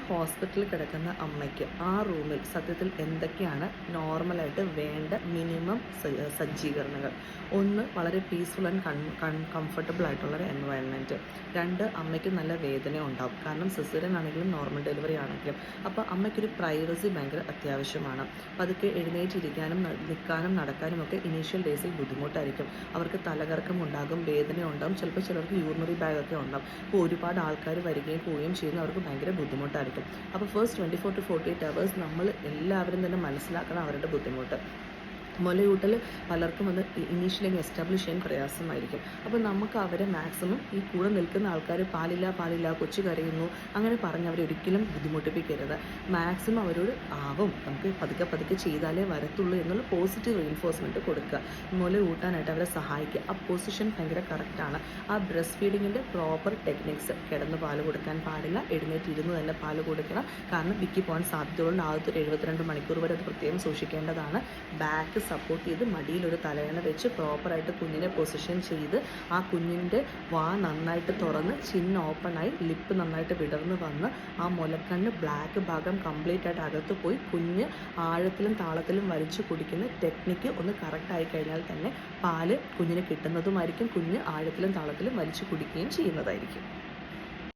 ഹോസ്പിറ്റലിൽ കിടക്കുന്ന അമ്മയ്ക്ക് ആ റൂമിൽ സത്യത്തിൽ എന്തൊക്കെയാണ് നോർമലായിട്ട് വേണ്ട മിനിമം സജ്ജീകരണങ്ങൾ? ഒന്ന്, വളരെ പീസ്ഫുൾ ആൻഡ് കംഫർട്ടബിൾ ആയിട്ടുള്ളൊരു എൻവയൺമെൻറ്റ്. രണ്ട്, അമ്മയ്ക്ക് നല്ല വേദന ഉണ്ടാവും. കാരണം സിസേറിയൻ ആണെങ്കിലും നോർമൽ ഡെലിവറി ആണെങ്കിലും. അപ്പോൾ അമ്മയ്ക്കൊരു പ്രൈവസി ഭയങ്കര അത്യാവശ്യമാണ്. പതുക്കെ എഴുന്നേറ്റിരിക്കാനും നിൽക്കാനും നടക്കാനും ഒക്കെ ഇനീഷ്യൽ ഡേയ്സിൽ ബുദ്ധിമുട്ടായിരിക്കും. അവർക്ക് തലകറക്കം ഉണ്ടാകും, വേദന ഉണ്ടാകും, ചിലപ്പോൾ ചിലർക്ക് യൂറിനറി ബാഗൊക്കെ ഉണ്ടാകും. അപ്പോൾ ഒരുപാട് ആൾക്കാർ വരികയും പോവുകയും ചെയ്യുന്ന അവർക്ക് ഭയങ്കര ബുദ്ധിമുട്ടായിരിക്കും. അപ്പോൾ ഫസ്റ്റ് 24 to 48 hours നമ്മൾ എല്ലാവരും തന്നെ മനസ്സിലാക്കണം അവരുടെ ബുദ്ധിമുട്ട്. മുലയൂട്ടൽ പലർക്കും അത് ഇനീഷ്യലി എസ്റ്റാബ്ലിഷ് ചെയ്യാൻ പ്രയാസമായിരിക്കും. അപ്പോൾ നമുക്ക് അവരെ മാക്സിമം ഈ കൂടെ നിൽക്കുന്ന ആൾക്കാർ പാലില്ല കൊച്ചു കരയുന്നു അങ്ങനെ പറഞ്ഞ് അവരെ ഒരിക്കലും ബുദ്ധിമുട്ടിപ്പിക്കരുത്. മാക്സിമം അവരോട് നമുക്ക് പതുക്കെ ചെയ്താലേ വരത്തുള്ളൂ എന്നുള്ള പോസിറ്റീവ് റീൻഫോഴ്സ്മെൻറ്റ് കൊടുക്കുക. മുല ഊട്ടാനായിട്ട് അവരെ സഹായിക്കുക. ആ പൊസിഷൻ ഭയങ്കര കറക്റ്റാണ്. ആ ബ്രസ്റ്റ് ഫീഡിങ്ങിൻ്റെ പ്രോപ്പർ ടെക്നിക്സ്, കിടന്ന് പാല് കൊടുക്കാൻ പാടില്ല, എഴുന്നേറ്റിരുന്ന് തന്നെ പാല് കൊടുക്കണം. കാരണം വിക്കി പോകാൻ സാധ്യതയുണ്ട്. ആദ്യത്തെ ഒരു 72 മണിക്കൂർ വരെ അത് പ്രത്യേകം സൂക്ഷിക്കേണ്ടതാണ്. ബാക്ക് സപ്പോർട്ട് ചെയ്ത് മടിയിലൊരു തലയണ വെച്ച് പ്രോപ്പറായിട്ട് കുഞ്ഞിനെ പൊസിഷൻ ചെയ്ത് ആ കുഞ്ഞിൻ്റെ വാ നന്നായിട്ട് തുറന്ന് ചിന്ന് ഓപ്പണായി ലിപ്പ് നന്നായിട്ട് വിടർന്ന് വന്ന് ആ മുലക്കണ്ണ് ബ്ലാക്ക് ഭാഗം കംപ്ലീറ്റ് ആയിട്ട് അകത്ത് പോയി കുഞ്ഞ് ആഴത്തിലും താളത്തിലും വലിച്ചു കുടിക്കുന്ന ടെക്നിക്ക് ഒന്ന് കറക്റ്റായി കഴിഞ്ഞാൽ തന്നെ പാല് കുഞ്ഞിന് കിട്ടുന്നതുമായിരിക്കും. കുഞ്ഞ് ആഴത്തിലും താളത്തിലും വലിച്ചു കുടിക്കുകയും ചെയ്യുന്നതായിരിക്കും.